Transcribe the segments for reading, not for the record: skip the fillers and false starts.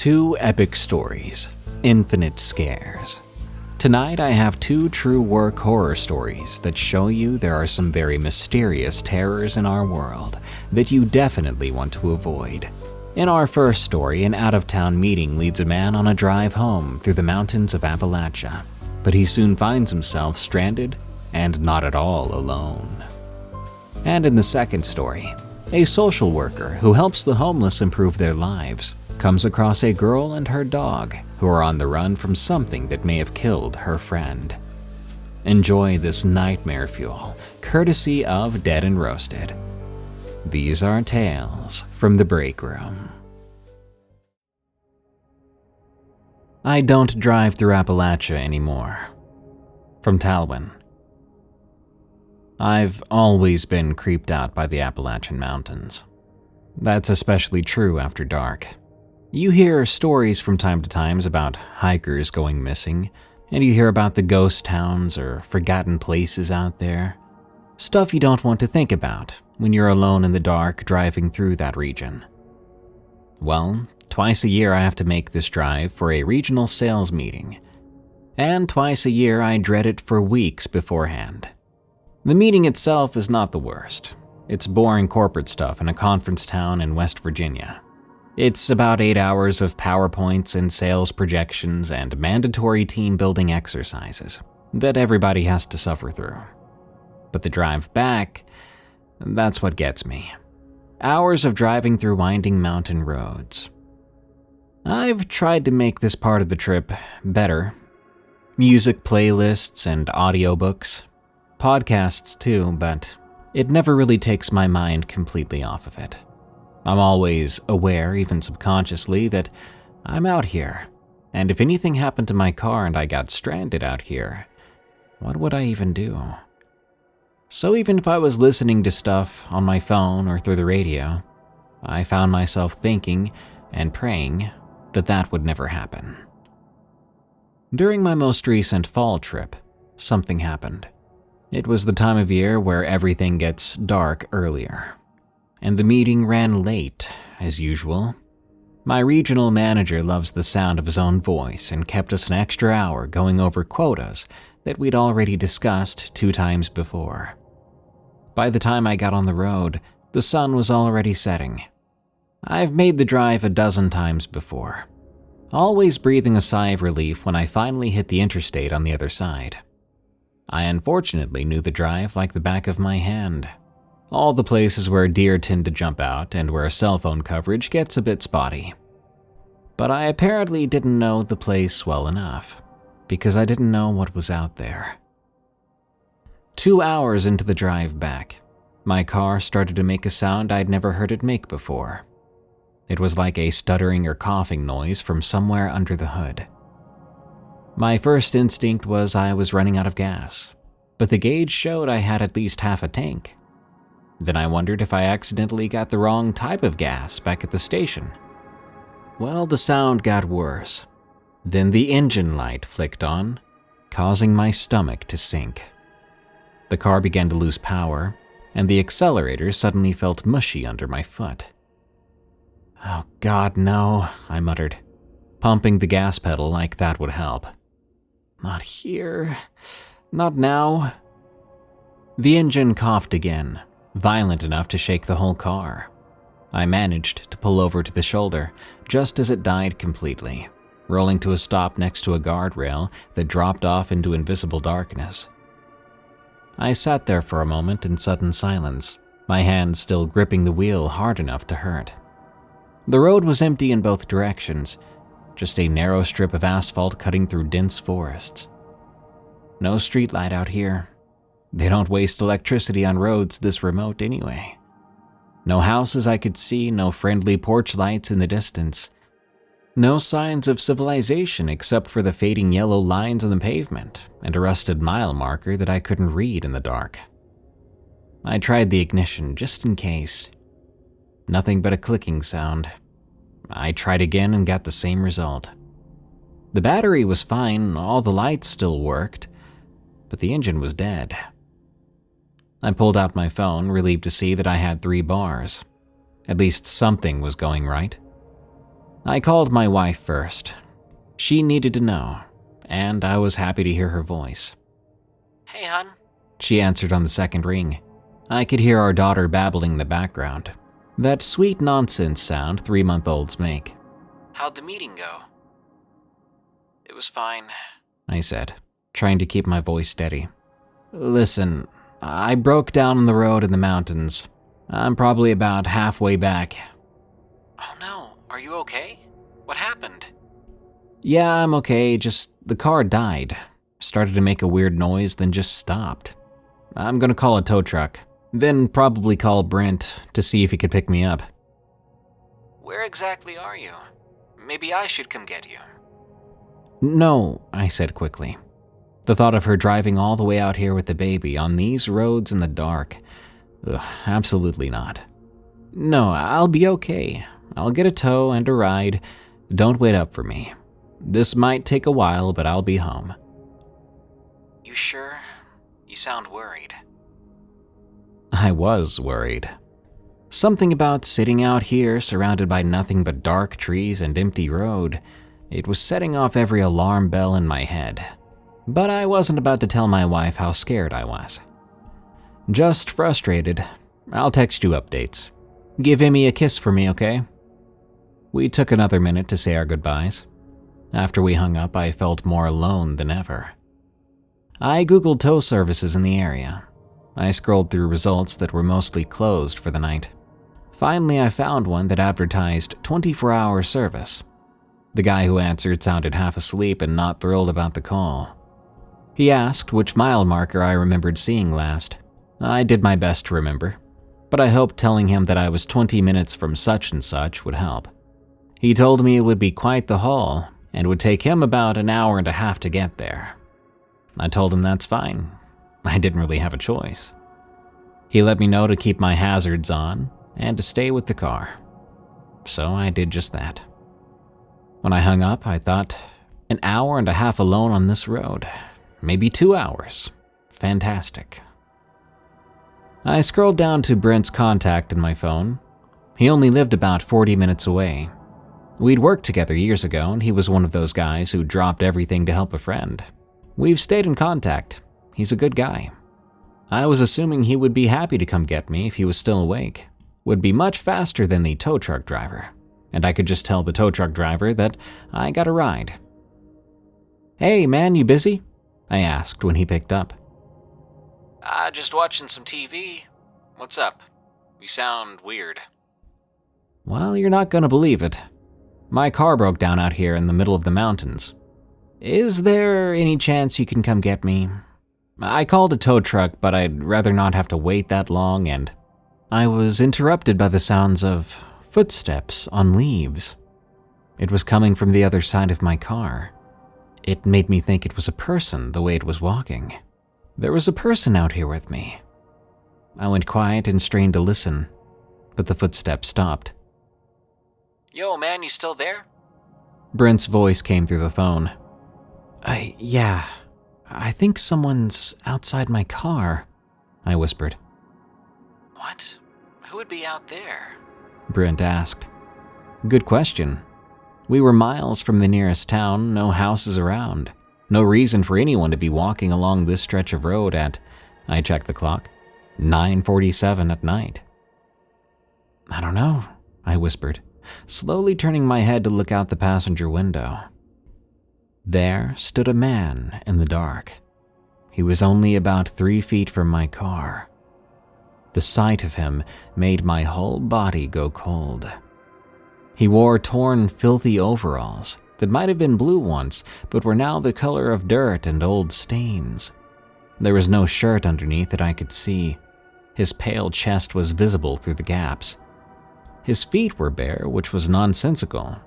Two epic stories, infinite scares. Tonight I have two true work horror stories that show you there are some very mysterious terrors in our world that you definitely want to avoid. In our first story, an out-of-town meeting leads a man on a drive home through the mountains of Appalachia, but he soon finds himself stranded and not at all alone. And in the second story, a social worker who helps the homeless improve their lives comes across a girl and her dog who are on the run from something that may have killed her friend. Enjoy this nightmare fuel, courtesy of Dead and Roasted. These are tales from the break room. I don't drive through Appalachia anymore. From Talwen. I've always been creeped out by the Appalachian mountains. That's especially true after dark. You hear stories from time to time about hikers going missing, and you hear about the ghost towns or forgotten places out there. Stuff you don't want to think about when you're alone in the dark driving through that region. Well, twice a year I have to make this drive for a regional sales meeting, and twice a year I dread it for weeks beforehand. The meeting itself is not the worst. It's boring corporate stuff in a conference town in West Virginia. It's about 8 hours of PowerPoints and sales projections and mandatory team building exercises that everybody has to suffer through. But the drive back, that's what gets me. Hours of driving through winding mountain roads. I've tried to make this part of the trip better. Music playlists and audiobooks, podcasts too, but it never really takes my mind completely off of it. I'm always aware, even subconsciously, that I'm out here, and if anything happened to my car and I got stranded out here, what would I even do? So even if I was listening to stuff on my phone or through the radio, I found myself thinking and praying that that would never happen. During my most recent fall trip, something happened. It was the time of year where everything gets dark earlier, and the meeting ran late, as usual. My regional manager loves the sound of his own voice and kept us an extra hour going over quotas that we'd already discussed 2 times before. By the time I got on the road, the sun was already setting. I've made the drive a dozen times before, always breathing a sigh of relief when I finally hit the interstate on the other side. I unfortunately knew the drive like the back of my hand. All the places where deer tend to jump out and where cell phone coverage gets a bit spotty. But I apparently didn't know the place well enough, because I didn't know what was out there. 2 hours into the drive back, my car started to make a sound I'd never heard it make before. It was like a stuttering or coughing noise from somewhere under the hood. My first instinct was I was running out of gas, but the gauge showed I had at least half a tank. Then I wondered if I accidentally got the wrong type of gas back at the station. Well, the sound got worse. Then the engine light flicked on, causing my stomach to sink. The car began to lose power, and the accelerator suddenly felt mushy under my foot. "Oh God, no," I muttered, pumping the gas pedal like that would help. "Not here. Not now." The engine coughed again, violent enough to shake the whole car. I managed to pull over to the shoulder just as it died completely, rolling to a stop next to a guardrail that dropped off into invisible darkness. I sat there for a moment in sudden silence, my hand still gripping the wheel hard enough to hurt. The road was empty in both directions, just a narrow strip of asphalt cutting through dense forests. No streetlight out here. They don't waste electricity on roads this remote anyway. No houses I could see, no friendly porch lights in the distance. No signs of civilization except for the fading yellow lines on the pavement and a rusted mile marker that I couldn't read in the dark. I tried the ignition just in case. Nothing but a clicking sound. I tried again and got the same result. The battery was fine, all the lights still worked, but the engine was dead. I pulled out my phone, relieved to see that I had 3 bars. At least something was going right. I called my wife first. She needed to know, and I was happy to hear her voice. "Hey, hon," she answered on the second ring. I could hear our daughter babbling in the background. That sweet nonsense sound 3-month-olds make. "How'd the meeting go?" "It was fine," I said, trying to keep my voice steady. "Listen, I broke down on the road in the mountains. I'm probably about halfway back." "Oh no, are you okay? What happened?" "Yeah, I'm okay, just the car died. Started to make a weird noise, then just stopped. I'm gonna call a tow truck, then probably call Brent to see if he could pick me up." "Where exactly are you? Maybe I should come get you." "No," I said quickly. The thought of her driving all the way out here with the baby on these roads in the dark, absolutely not. "No, I'll be okay. I'll get a tow and a ride. Don't wait up for me. This might take a while, but I'll be home." "You sure? You sound worried." I was worried. Something about sitting out here surrounded by nothing but dark trees and empty road, it was setting off every alarm bell in my head. But I wasn't about to tell my wife how scared I was. "Just frustrated. I'll text you updates. Give Emmy a kiss for me, okay?" We took another minute to say our goodbyes. After we hung up, I felt more alone than ever. I googled tow services in the area. I scrolled through results that were mostly closed for the night. Finally, I found one that advertised 24-hour service. The guy who answered sounded half asleep and not thrilled about the call. He asked which mile marker I remembered seeing last. I did my best to remember, but I hoped telling him that I was 20 minutes from such and such would help. He told me it would be quite the haul and would take him about an hour and a half to get there. I told him that's fine. I didn't really have a choice. He let me know to keep my hazards on and to stay with the car. So I did just that. When I hung up, I thought, an hour and a half alone on this road. Maybe 2 hours. Fantastic. I scrolled down to Brent's contact in my phone. He only lived about 40 minutes away. We'd worked together years ago, and he was one of those guys who dropped everything to help a friend. We've stayed in contact. He's a good guy. I was assuming he would be happy to come get me if he was still awake. Would be much faster than the tow truck driver, and I could just tell the tow truck driver that I got a ride. "Hey man, you busy?" I asked when he picked up. Just watching some TV. What's up? You sound weird." "Well, you're not gonna believe it. My car broke down out here in the middle of the mountains. Is there any chance you can come get me? I called a tow truck, but I'd rather not have to wait that long, and I was interrupted by the sounds of footsteps on leaves. It was coming from the other side of my car. It made me think it was a person the way it was walking. There was a person out here with me." I went quiet and strained to listen, but the footsteps stopped. "Yo, man, you still there?" Brent's voice came through the phone. Yeah, I think someone's outside my car," I whispered. "What? Who would be out there?" Brent asked. Good question. We were miles from the nearest town, no houses around. No reason for anyone to be walking along this stretch of road at, I checked the clock, 9:47 at night. "I don't know," I whispered, slowly turning my head to look out the passenger window. There stood a man in the dark. He was only about 3 feet from my car. The sight of him made my whole body go cold. He wore torn, filthy overalls that might have been blue once, but were now the color of dirt and old stains. There was no shirt underneath that I could see. His pale chest was visible through the gaps. His feet were bare, which was nonsensical.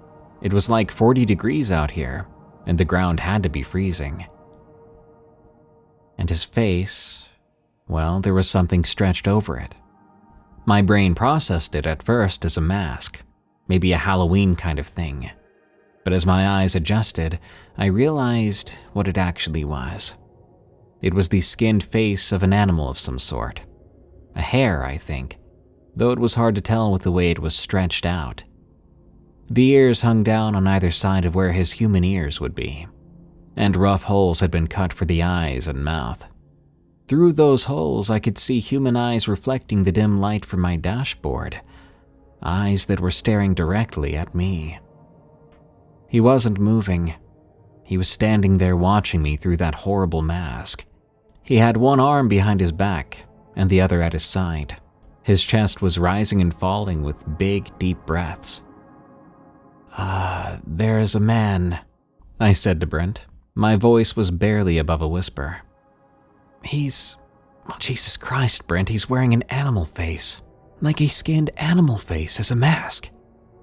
It was like 40 degrees out here, and the ground had to be freezing. And his face, well, there was something stretched over it. My brain processed it at first as a mask, maybe a Halloween kind of thing. But as my eyes adjusted, I realized what it actually was. It was the skinned face of an animal of some sort. A hare, I think, though it was hard to tell with the way it was stretched out. The ears hung down on either side of where his human ears would be, and rough holes had been cut for the eyes and mouth. Through those holes, I could see human eyes reflecting the dim light from my dashboard, eyes that were staring directly at me. He wasn't moving. He was standing there watching me through that horrible mask. He had one arm behind his back and the other at his side. His chest was rising and falling with big, deep breaths. There is a man," I said to Brent. My voice was barely above a whisper. Jesus Christ, Brent, he's wearing an animal face. Like a skinned animal face as a mask.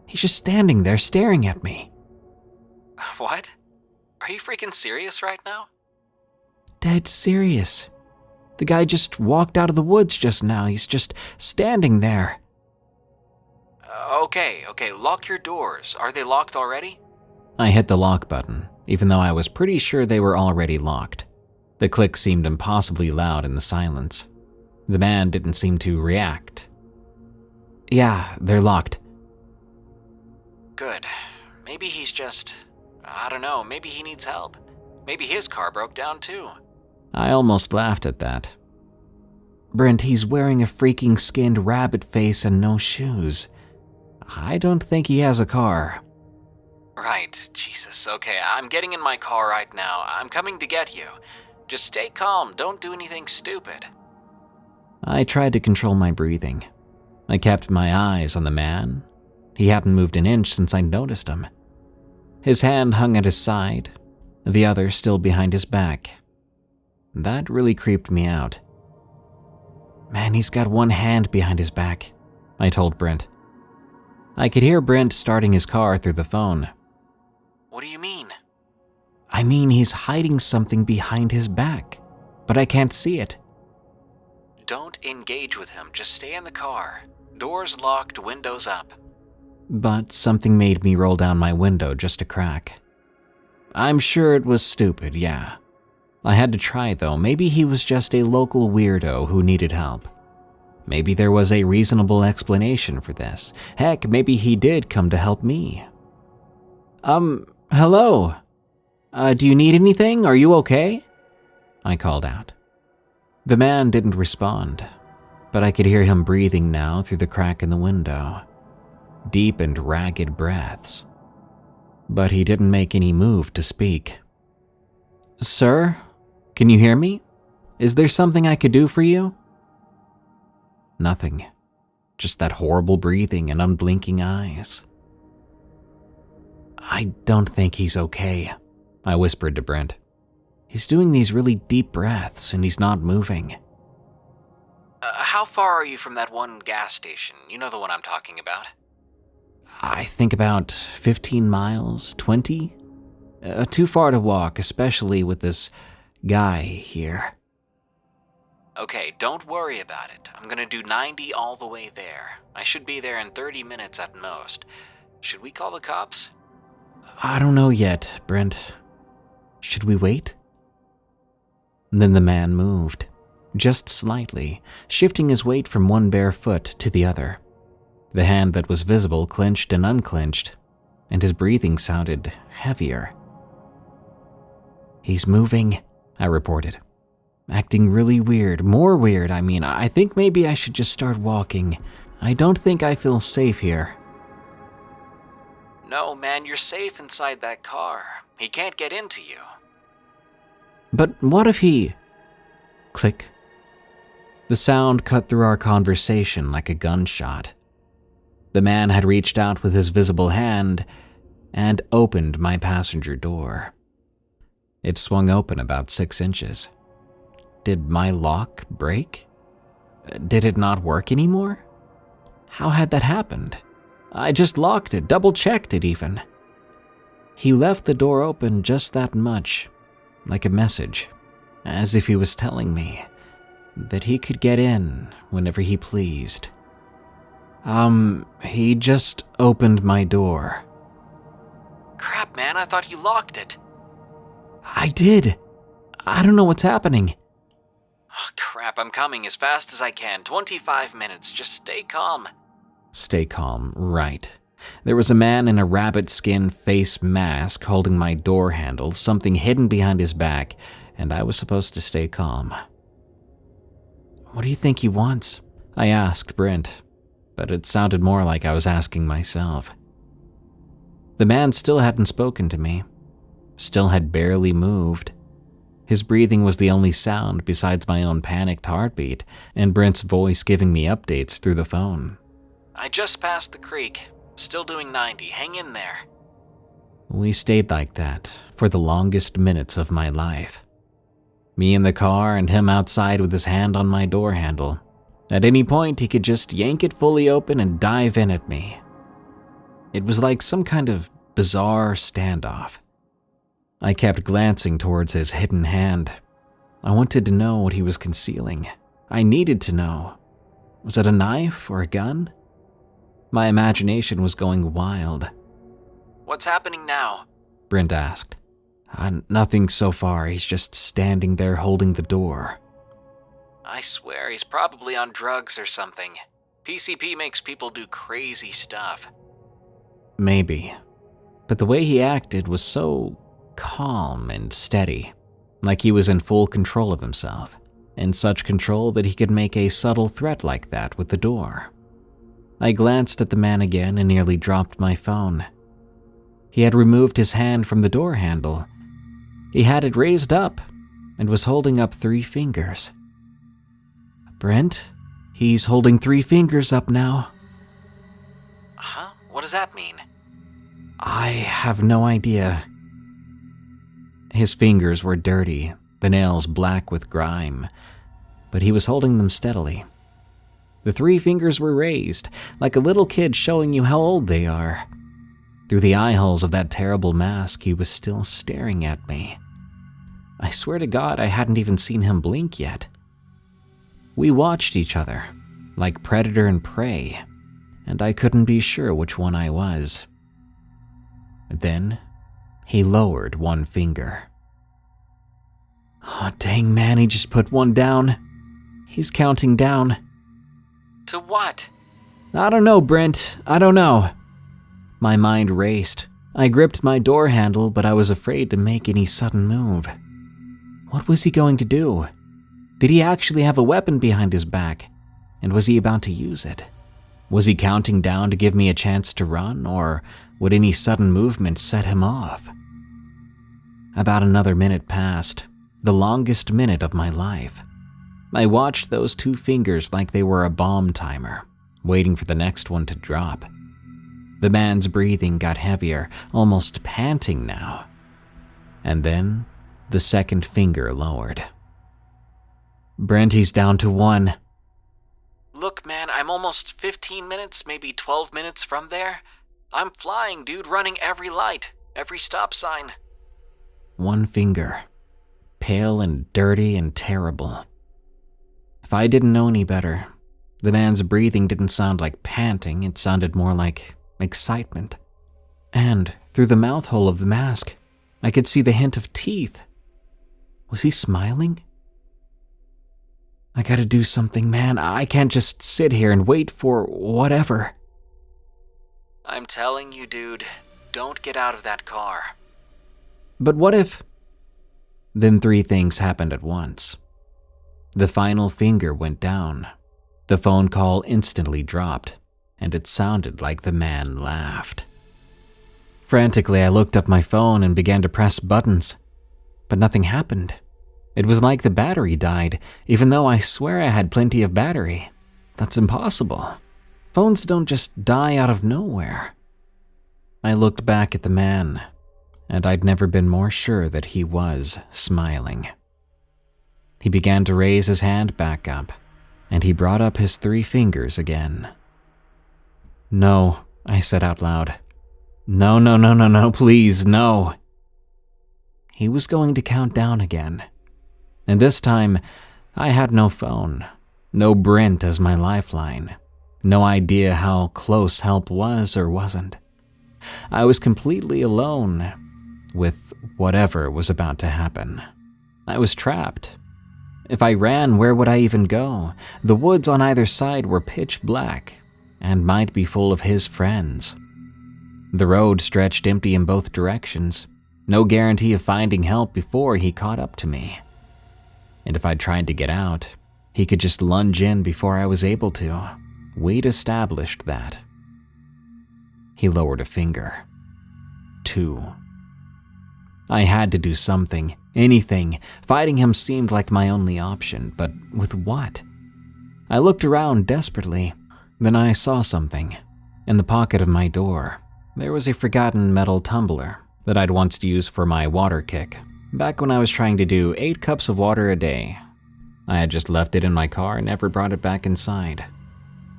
He's just standing there staring at me." What? Are you freaking serious right now? Dead serious. The guy just walked out of the woods just now. He's just standing there. Okay, lock your doors. Are they locked already? I hit the lock button, even though I was pretty sure they were already locked. The click seemed impossibly loud in the silence. The man didn't seem to react. "Yeah, they're locked." Good. Maybe he's just... I don't know, maybe he needs help. Maybe his car broke down too. I almost laughed at that. "Brent, he's wearing a freaking skinned rabbit face and no shoes. I don't think he has a car." Right, Jesus, okay, I'm getting in my car right now. I'm coming to get you. Just stay calm, don't do anything stupid. I tried to control my breathing. I kept my eyes on the man. He hadn't moved an inch since I noticed him. His hand hung at his side, the other still behind his back. That really creeped me out. "Man, he's got one hand behind his back," I told Brent. I could hear Brent starting his car through the phone. What do you mean? "I mean, he's hiding something behind his back, but I can't see it." Don't engage with him, just stay in the car. Doors locked, windows up. But something made me roll down my window just a crack. I'm sure it was stupid, yeah. I had to try though. Maybe he was just a local weirdo who needed help. Maybe there was a reasonable explanation for this. Heck, maybe he did come to help me. Hello? Do you need anything? Are you okay?" I called out. The man didn't respond, but I could hear him breathing now through the crack in the window. Deep and ragged breaths. But he didn't make any move to speak. "Sir, can you hear me? Is there something I could do for you?" Nothing. Just that horrible breathing and unblinking eyes. "I don't think he's okay," I whispered to Brent. "He's doing these really deep breaths and he's not moving." How far are you from that one gas station? You know the one I'm talking about. I think about 15 miles, 20? Too far to walk, especially with this guy here. Okay, don't worry about it. I'm gonna do 90 all the way there. I should be there in 30 minutes at most. Should we call the cops? I don't know yet, Brent. Should we wait? Then the man moved, just slightly, shifting his weight from one bare foot to the other. The hand that was visible clenched and unclenched, and his breathing sounded heavier. "He's moving," I reported. "Acting really weird, more weird, I mean. I think maybe I should just start walking. I don't think I feel safe here." No, man, you're safe inside that car. He can't get into you. "But what if he..." Click. The sound cut through our conversation like a gunshot. The man had reached out with his visible hand and opened my passenger door. It swung open about 6 inches. Did my lock break? Did it not work anymore? How had that happened? I just locked it, double-checked it even. He left the door open just that much, like a message, as if he was telling me that he could get in whenever he pleased. He just opened my door. Crap, man, I thought you locked it. I did. I don't know what's happening. Oh, crap, I'm coming as fast as I can. 25 minutes, just stay calm. Stay calm, right. There was a man in a rabbit skin face mask holding my door handle, something hidden behind his back, and I was supposed to stay calm. "What do you think he wants?" I asked Brent, but it sounded more like I was asking myself. The man still hadn't spoken to me, still had barely moved. His breathing was the only sound besides my own panicked heartbeat and Brent's voice giving me updates through the phone. "I just passed the creek. Still doing 90. Hang in there." We stayed like that for the longest minutes of my life. Me in the car and him outside with his hand on my door handle. At any point, he could just yank it fully open and dive in at me. It was like some kind of bizarre standoff. I kept glancing towards his hidden hand. I wanted to know what he was concealing. I needed to know. Was it a knife or a gun? My imagination was going wild. "What's happening now?" Brent asked. Nothing so far. He's just standing there holding the door. "I swear he's probably on drugs or something. PCP makes people do crazy stuff." Maybe. But the way he acted was so calm and steady, like he was in full control of himself, in such control that he could make a subtle threat like that with the door. I glanced at the man again and nearly dropped my phone. He had removed his hand from the door handle. He had it raised up and was holding up 3 fingers. "Brent, he's holding 3 fingers up now." "Huh? What does that mean?" "I have no idea." His fingers were dirty, the nails black with grime, but he was holding them steadily. The 3 fingers were raised, like a little kid showing you how old they are. Through the eye holes of that terrible mask, he was still staring at me. I swear to God, I hadn't even seen him blink yet. We watched each other, like predator and prey, and I couldn't be sure which one I was. Then, he lowered 1 finger. Oh, dang man, he just put 1 down. He's counting down. "To what?" "I don't know, Brent. I don't know." My mind raced. I gripped my door handle, but I was afraid to make any sudden move. What was he going to do? Did he actually have a weapon behind his back? And was he about to use it? Was he counting down to give me a chance to run, or would any sudden movement set him off? About another minute passed, the longest minute of my life. I watched those 2 fingers like they were a bomb timer, waiting for the next one to drop. The man's breathing got heavier, almost panting now. And then, the 2nd finger lowered. "Brent, he's down to 1. "Look, man, I'm almost 15 minutes, maybe 12 minutes from there. I'm flying, dude, running every light, every stop sign." 1 finger. Pale and dirty and terrible. If I didn't know any better, the man's breathing didn't sound like panting, it sounded more like excitement. And through the mouth hole of the mask, I could see the hint of teeth. Was he smiling? I gotta do something, man. I can't just sit here and wait for whatever. "I'm telling you, dude, don't get out of that car." But what if... Then 3 things happened at once. The final finger went down. The phone call instantly dropped, and it sounded like the man laughed. Frantically, I looked up my phone and began to press buttons, but nothing happened. It was like the battery died, even though I swear I had plenty of battery. That's impossible. Phones don't just die out of nowhere. I looked back at the man, and I'd never been more sure that he was smiling. He began to raise his hand back up, and he brought up his 3 fingers again. "No," I said out loud. No, please, no." He was going to count down again. And this time, I had no phone, no Brent as my lifeline, no idea how close help was or wasn't. I was completely alone with whatever was about to happen. I was trapped. If I ran, where would I even go? The woods on either side were pitch black and might be full of his friends. The road stretched empty in both directions, no guarantee of finding help before he caught up to me. And if I tried to get out, he could just lunge in before I was able to. We'd established that. He lowered a finger. 2. I had to do something, anything. Fighting him seemed like my only option, but with what? I looked around desperately. Then I saw something. In the pocket of my door, there was a forgotten metal tumbler that I'd once used for my water kick, back when I was trying to do 8 cups of water a day. I had just left it in my car and never brought it back inside.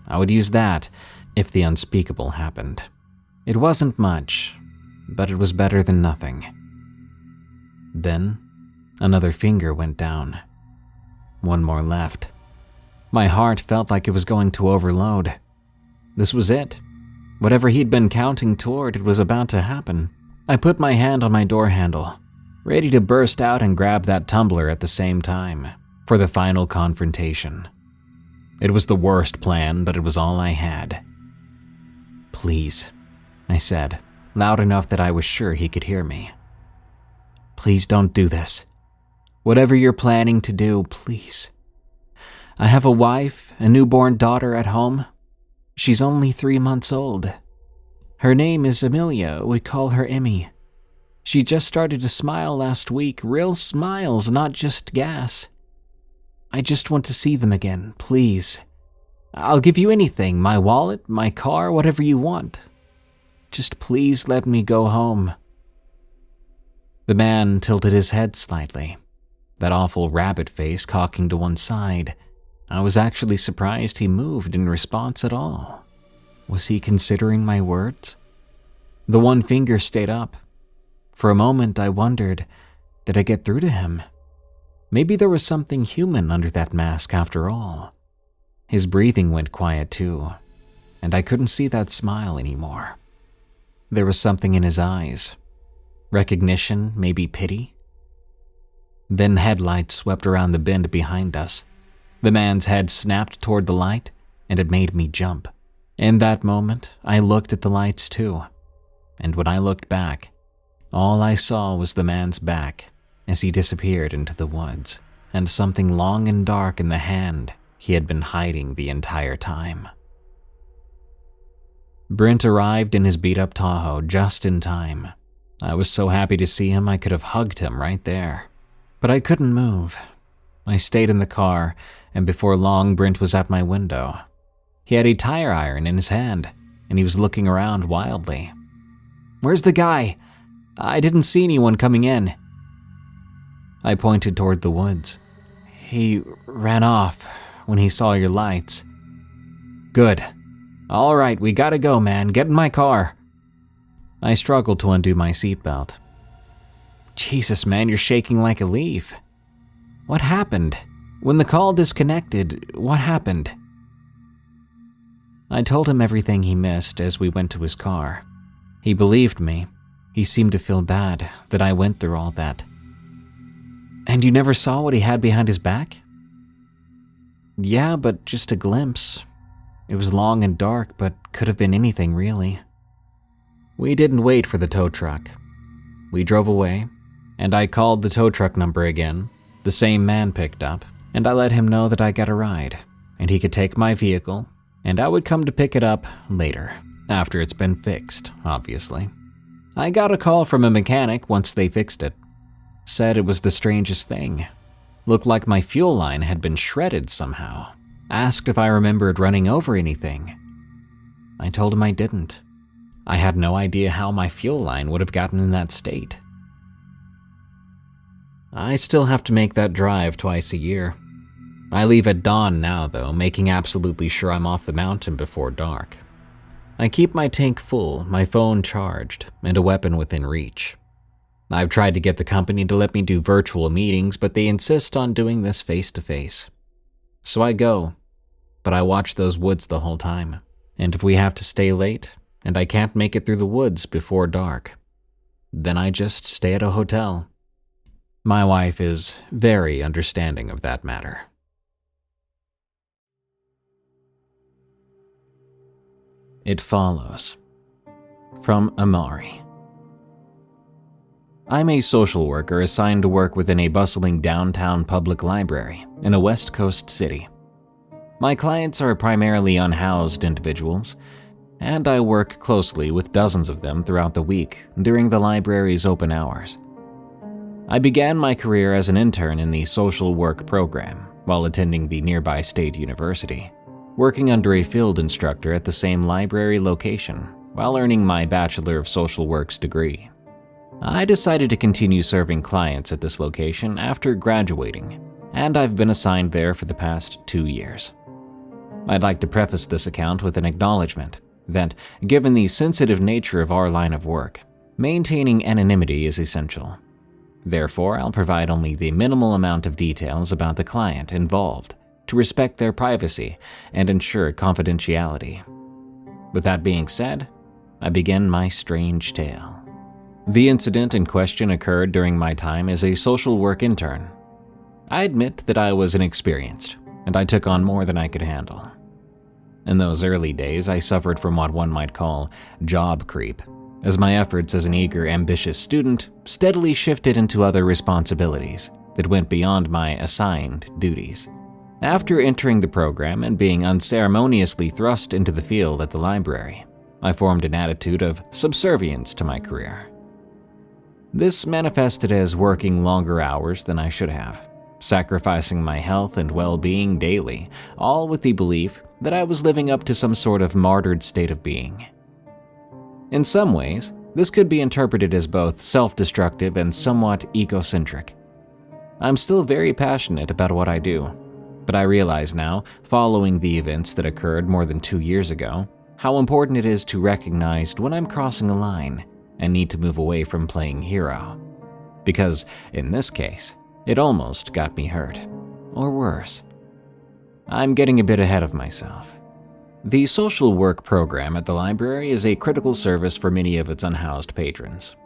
I would use that if the unspeakable happened. It wasn't much, but it was better than nothing. Then, another finger went down. 1 more left. My heart felt like it was going to overload. This was it. Whatever he'd been counting toward, it was about to happen. I put my hand on my door handle, ready to burst out and grab that tumbler at the same time, for the final confrontation. It was the worst plan, but it was all I had. "Please," I said, loud enough that I was sure he could hear me. "Please don't do this. Whatever you're planning to do, please. I have a wife, a newborn daughter at home. She's only 3 months old. Her name is Amelia. We call her Emmy. She just started to smile last week, real smiles, not just gas. I just want to see them again, please. I'll give you anything, my wallet, my car, whatever you want. Just please let me go home." The man tilted his head slightly, that awful rabbit face cocking to one side. I was actually surprised he moved in response at all. Was he considering my words? The 1 finger stayed up. For a moment I wondered, did I get through to him? Maybe there was something human under that mask after all. His breathing went quiet too, and I couldn't see that smile anymore. There was something in his eyes. Recognition, maybe pity? Then headlights swept around the bend behind us. The man's head snapped toward the light, and it made me jump. In that moment, I looked at the lights too. And when I looked back, all I saw was the man's back as he disappeared into the woods, and something long and dark in the hand he had been hiding the entire time. Brent arrived in his beat-up Tahoe just in time. I was so happy to see him I could have hugged him right there. But I couldn't move. I stayed in the car, and before long Brent was at my window. He had a tire iron in his hand, and he was looking around wildly. "Where's the guy? I didn't see anyone coming in." I pointed toward the woods. "He ran off when he saw your lights." "Good. All right, we gotta go, man. Get in my car." I struggled to undo my seatbelt. "Jesus, man, you're shaking like a leaf. What happened? When the call disconnected, what happened?" I told him everything he missed as we went to his car. He believed me. He seemed to feel bad that I went through all that. "And you never saw what he had behind his back?" "Yeah, but just a glimpse. It was long and dark, but could have been anything really." We didn't wait for the tow truck. We drove away, and I called the tow truck number again. The same man picked up, and I let him know that I got a ride, and he could take my vehicle, and I would come to pick it up later, after it's been fixed, obviously. I got a call from a mechanic once they fixed it. Said it was the strangest thing. Looked like my fuel line had been shredded somehow. Asked if I remembered running over anything. I told him I didn't. I had no idea how my fuel line would have gotten in that state. I still have to make that drive twice a year. I leave at dawn now, though, making absolutely sure I'm off the mountain before dark. I keep my tank full, my phone charged, and a weapon within reach. I've tried to get the company to let me do virtual meetings, but they insist on doing this face-to-face. So I go, but I watch those woods the whole time, and if we have to stay late, and I can't make it through the woods before dark, then I just stay at a hotel. My wife is very understanding of that matter. It follows. from Amarie. I'm a social worker assigned to work within a bustling downtown public library in a West Coast city. My clients are primarily unhoused individuals, and I work closely with dozens of them throughout the week during the library's open hours. I began my career as an intern in the social work program while attending the nearby state university, working under a field instructor at the same library location while earning my Bachelor of Social Work's degree. I decided to continue serving clients at this location after graduating, and I've been assigned there for the past 2 years. I'd like to preface this account with an acknowledgement that, given the sensitive nature of our line of work, maintaining anonymity is essential. Therefore, I'll provide only the minimal amount of details about the client involved to respect their privacy and ensure confidentiality. With that being said, I begin my strange tale. The incident in question occurred during my time as a social work intern. I admit that I was inexperienced, and I took on more than I could handle. In those early days, I suffered from what one might call job creep, as my efforts as an eager, ambitious student steadily shifted into other responsibilities that went beyond my assigned duties. After entering the program and being unceremoniously thrust into the field at the library, I formed an attitude of subservience to my career. This manifested as working longer hours than I should have, sacrificing my health and well-being daily, all with the belief that I was living up to some sort of martyred state of being. In some ways, this could be interpreted as both self-destructive and somewhat egocentric. I'm still very passionate about what I do, but I realize now, following the events that occurred more than 2 years ago, how important it is to recognize when I'm crossing a line and need to move away from playing hero. Because, in this case, it almost got me hurt. Or worse. I'm getting a bit ahead of myself. The social work program at the library is a critical service for many of its unhoused patrons.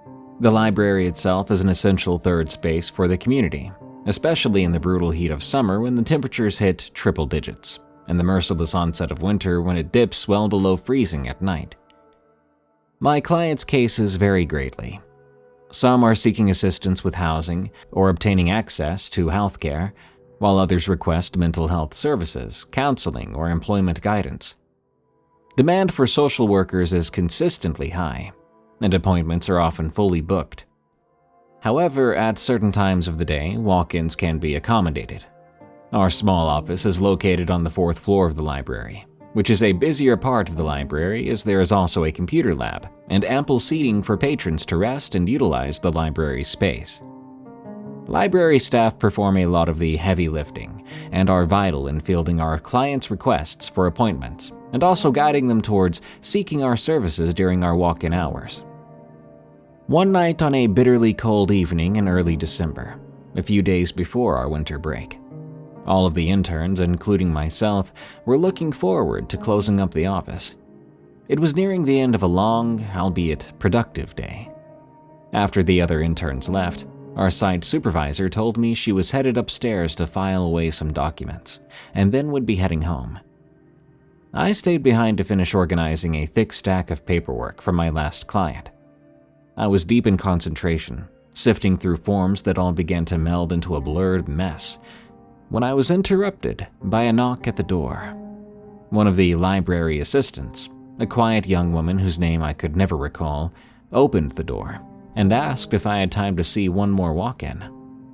The library itself is an essential third space for the community, especially in the brutal heat of summer when the temperatures hit triple digits, and the merciless onset of winter when it dips well below freezing at night. My clients' cases vary greatly. Some are seeking assistance with housing or obtaining access to healthcare, while others request mental health services, counseling, or employment guidance. Demand for social workers is consistently high, and appointments are often fully booked. However, at certain times of the day, walk-ins can be accommodated. Our small office is located on the 4th floor of the library, which is a busier part of the library as there is also a computer lab and ample seating for patrons to rest and utilize the library's space. Library staff perform a lot of the heavy lifting and are vital in fielding our clients' requests for appointments and also guiding them towards seeking our services during our walk-in hours. One night on a bitterly cold evening in early December, a few days before our winter break, all of the interns, including myself, were looking forward to closing up the office. It was nearing the end of a long, albeit productive day. After the other interns left, our site supervisor told me she was headed upstairs to file away some documents, and then would be heading home. I stayed behind to finish organizing a thick stack of paperwork from my last client. I was deep in concentration, sifting through forms that all began to meld into a blurred mess, when I was interrupted by a knock at the door. One of the library assistants, a quiet young woman whose name I could never recall, opened the door and asked if I had time to see one more walk-in.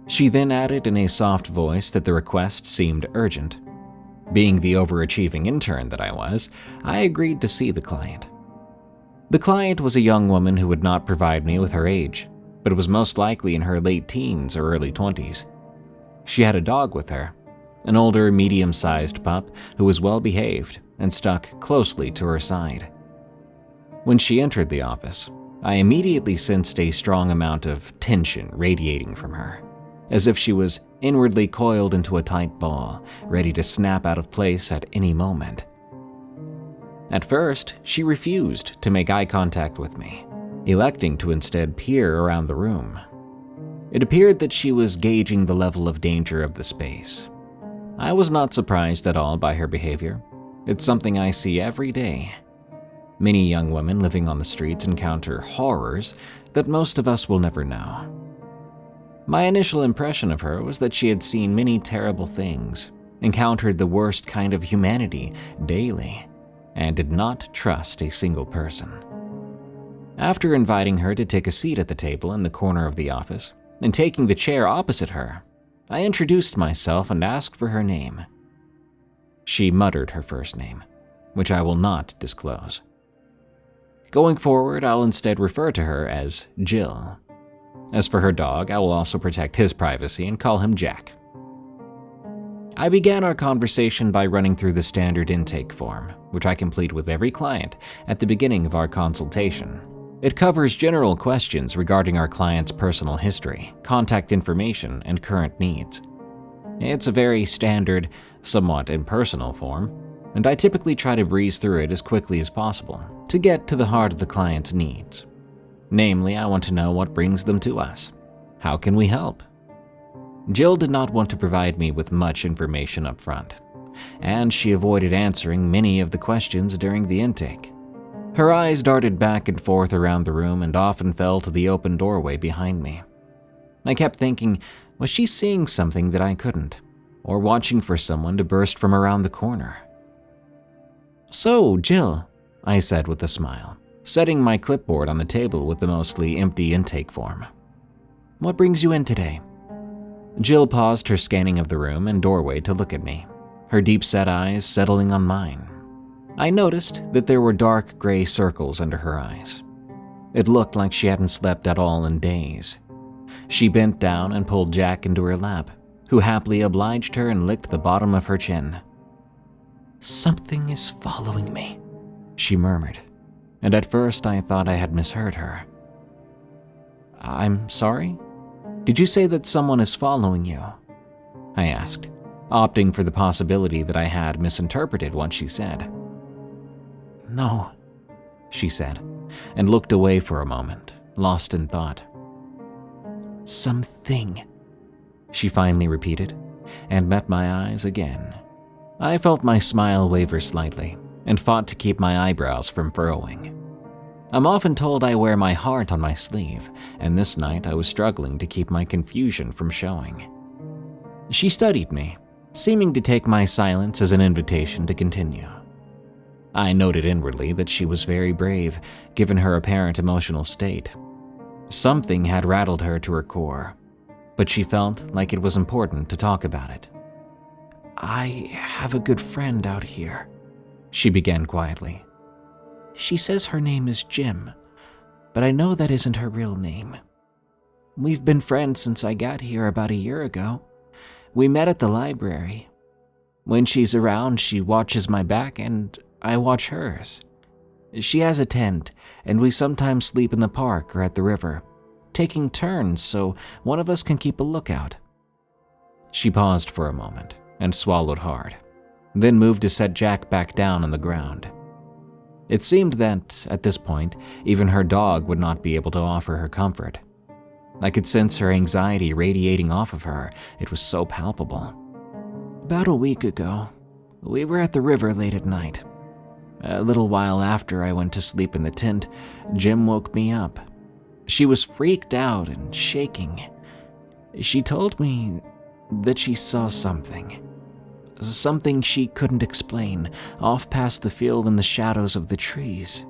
She then added in a soft voice that the request seemed urgent. Being the overachieving intern that I was, I agreed to see the client. The client was a young woman who would not provide me with her age, but was most likely in her late teens or early 20s. She had a dog with her, an older, medium-sized pup who was well-behaved and stuck closely to her side. When she entered the office, I immediately sensed a strong amount of tension radiating from her, as if she was inwardly coiled into a tight ball, ready to snap out of place at any moment. At first, she refused to make eye contact with me, electing to instead peer around the room. It appeared that she was gauging the level of danger of the space. I was not surprised at all by her behavior. It's something I see every day. Many young women living on the streets encounter horrors that most of us will never know. My initial impression of her was that she had seen many terrible things, encountered the worst kind of humanity daily, and did not trust a single person. After inviting her to take a seat at the table in the corner of the office and taking the chair opposite her, I introduced myself and asked for her name. She muttered her first name, which I will not disclose. Going forward, I'll instead refer to her as Jill. As for her dog, I will also protect his privacy and call him Jack. I began our conversation by running through the standard intake form, which I complete with every client at the beginning of our consultation. It covers general questions regarding our client's personal history, contact information, and current needs. It's a very standard, somewhat impersonal form, and I typically try to breeze through it as quickly as possible to get to the heart of the client's needs. Namely, I want to know what brings them to us. How can we help? Jill did not want to provide me with much information up front, and she avoided answering many of the questions during the intake. Her eyes darted back and forth around the room and often fell to the open doorway behind me. I kept thinking, was she seeing something that I couldn't, or watching for someone to burst from around the corner? "So, Jill," I said with a smile, setting my clipboard on the table with the mostly empty intake form. "What brings you in today?" Jill paused her scanning of the room and doorway to look at me, her deep-set eyes settling on mine. I noticed that there were dark gray circles under her eyes. It looked like she hadn't slept at all in days. She bent down and pulled Jack into her lap, who happily obliged her and licked the bottom of her chin. "Something is following me," she murmured, and at first I thought I had misheard her. "I'm sorry? Did you say that someone is following you?" I asked, opting for the possibility that I had misinterpreted what she said. "No," she said, and looked away for a moment, lost in thought. "Something," she finally repeated, and met my eyes again. I felt my smile waver slightly, and fought to keep my eyebrows from furrowing. I'm often told I wear my heart on my sleeve, and this night I was struggling to keep my confusion from showing. She studied me, seeming to take my silence as an invitation to continue. I noted inwardly that she was very brave, given her apparent emotional state. Something had rattled her to her core, but she felt like it was important to talk about it. "I have a good friend out here," she began quietly. "She says her name is Jim, but I know that isn't her real name. We've been friends since I got here about a year ago. We met at the library. When she's around, she watches my back and I watch hers. She has a tent, and we sometimes sleep in the park or at the river, taking turns so one of us can keep a lookout." She paused for a moment and swallowed hard, then moved to set Jack back down on the ground. It seemed that, at this point, even her dog would not be able to offer her comfort. I could sense her anxiety radiating off of her. It was so palpable. "About a week ago, we were at the river late at night. A little while after I went to sleep in the tent, Jim woke me up. She was freaked out and shaking. She told me that she saw something she couldn't explain, off past the field in the shadows of the trees.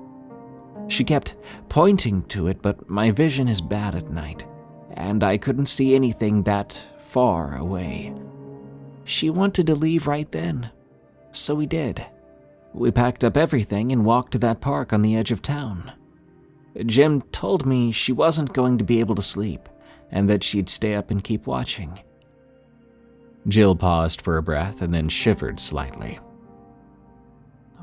She kept pointing to it, but my vision is bad at night, and I couldn't see anything that far away. She wanted to leave right then, so we did. We packed up everything and walked to that park on the edge of town. Jim told me she wasn't going to be able to sleep, and that she'd stay up and keep watching." Jill paused for a breath and then shivered slightly.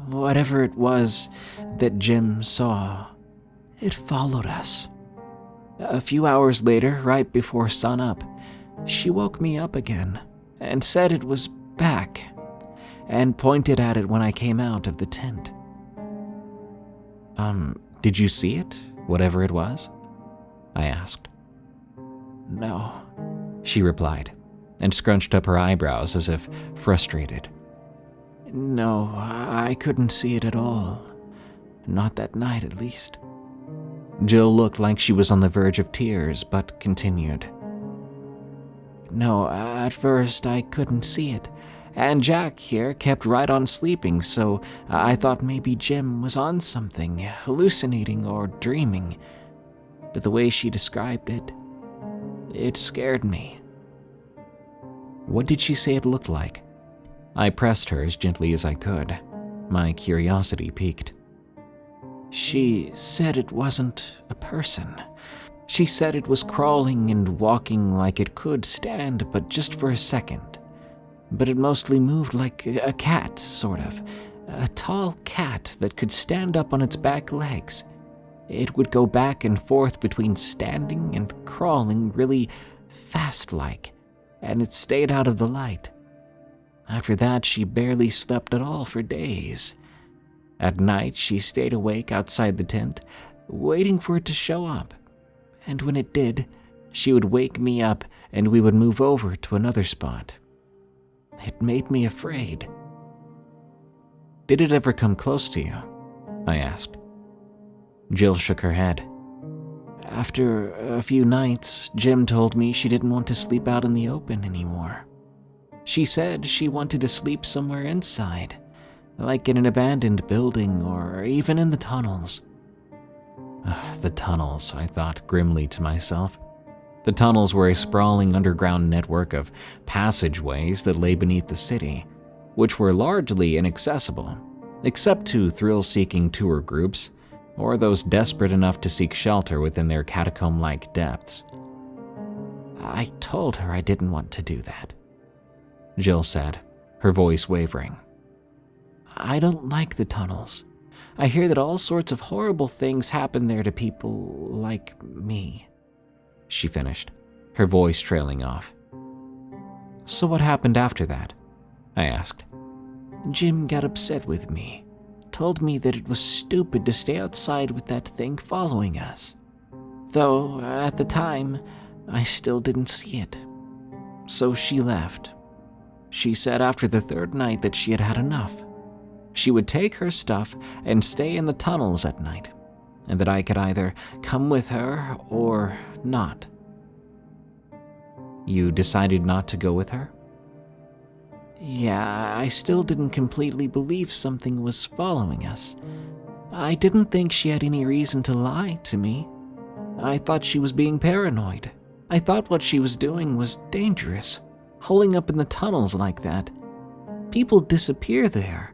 "Whatever it was that Jim saw, it followed us. A few hours later, right before sunup, she woke me up again and said it was back, and pointed at it when I came out of the tent." Did you see it, whatever it was?" I asked. "No," she replied, and scrunched up her eyebrows as if frustrated. "No, I couldn't see it at all. Not that night, at least." Jill looked like she was on the verge of tears, but continued. "No, at first I couldn't see it, and Jack here kept right on sleeping, so I thought maybe Jim was on something, hallucinating or dreaming. But the way she described it, it scared me." "What did she say it looked like?" I pressed her as gently as I could. My curiosity piqued. "She said it wasn't a person. She said it was crawling and walking like it could stand, but just for a second. But it mostly moved like a cat, sort of. A tall cat that could stand up on its back legs. It would go back and forth between standing and crawling really fast-like, and it stayed out of the light. After that, she barely slept at all for days. At night, she stayed awake outside the tent, waiting for it to show up. And when it did, she would wake me up and we would move over to another spot. It made me afraid." "Did it ever come close to you?" I asked. Jill shook her head. "After a few nights, Jim told me she didn't want to sleep out in the open anymore. She said she wanted to sleep somewhere inside, like in an abandoned building or even in the tunnels." The tunnels, I thought grimly to myself. The tunnels were a sprawling underground network of passageways that lay beneath the city, which were largely inaccessible, except to thrill-seeking tour groups or those desperate enough to seek shelter within their catacomb-like depths. "I told her I didn't want to do that," Jill said, her voice wavering. "I don't like the tunnels. I hear that all sorts of horrible things happen there to people like me," she finished, her voice trailing off. "So what happened after that?" I asked. "Jim got upset with me, told me that it was stupid to stay outside with that thing following us. Though, at the time, I still didn't see it. So she left. She said after the third night that she had had enough. She would take her stuff and stay in the tunnels at night, and that I could either come with her or not." "You decided not to go with her?" "Yeah, I still didn't completely believe something was following us. I didn't think she had any reason to lie to me. I thought she was being paranoid. I thought what she was doing was dangerous, holing up in the tunnels like that. People disappear there,"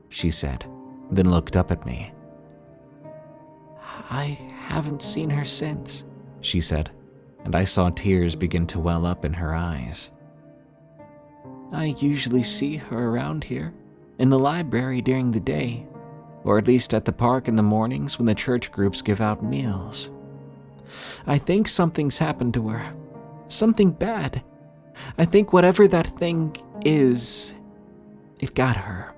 she said, then looked up at me. "I haven't seen her since," she said, and I saw tears begin to well up in her eyes. "I usually see her around here, in the library during the day, or at least at the park in the mornings when the church groups give out meals. I think something's happened to her, something bad. I think whatever that thing is, it got her."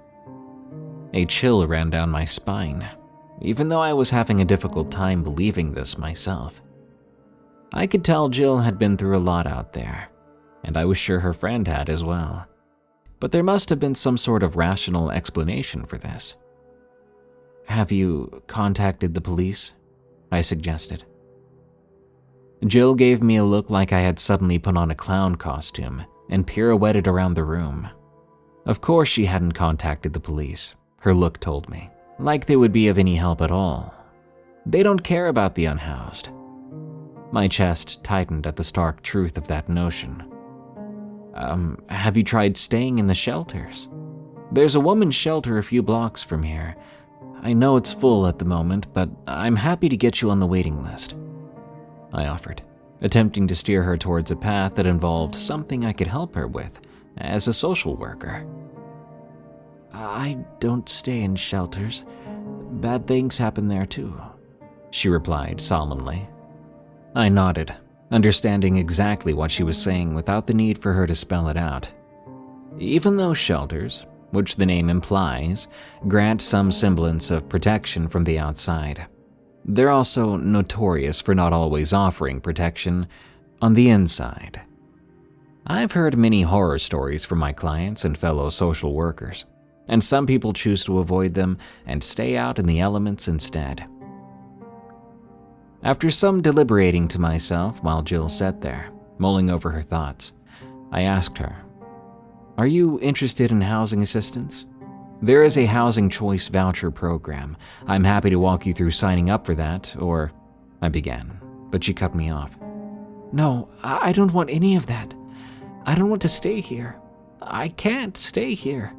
A chill ran down my spine, even though I was having a difficult time believing this myself. I could tell Jill had been through a lot out there, and I was sure her friend had as well. But there must have been some sort of rational explanation for this. "Have you contacted the police?" I suggested. Jill gave me a look like I had suddenly put on a clown costume and pirouetted around the room. Of course she hadn't contacted the police, her look told me, like they would be of any help at all. They don't care about the unhoused. My chest tightened at the stark truth of that notion. Have you tried staying in the shelters? There's a woman's shelter a few blocks from here. I know it's full at the moment, but I'm happy to get you on the waiting list," I offered, attempting to steer her towards a path that involved something I could help her with as a social worker. "I don't stay in shelters. Bad things happen there too," she replied solemnly. I nodded, understanding exactly what she was saying without the need for her to spell it out. Even though shelters, which the name implies, grant some semblance of protection from the outside, they're also notorious for not always offering protection on the inside. I've heard many horror stories from my clients and fellow social workers, and some people choose to avoid them and stay out in the elements instead. After some deliberating to myself while Jill sat there, mulling over her thoughts, I asked her, "Are you interested in housing assistance? There is a housing choice voucher program. I'm happy to walk you through signing up for that, or..." I began, but she cut me off. "No, I don't want any of that. I don't want to stay here. I can't stay here,"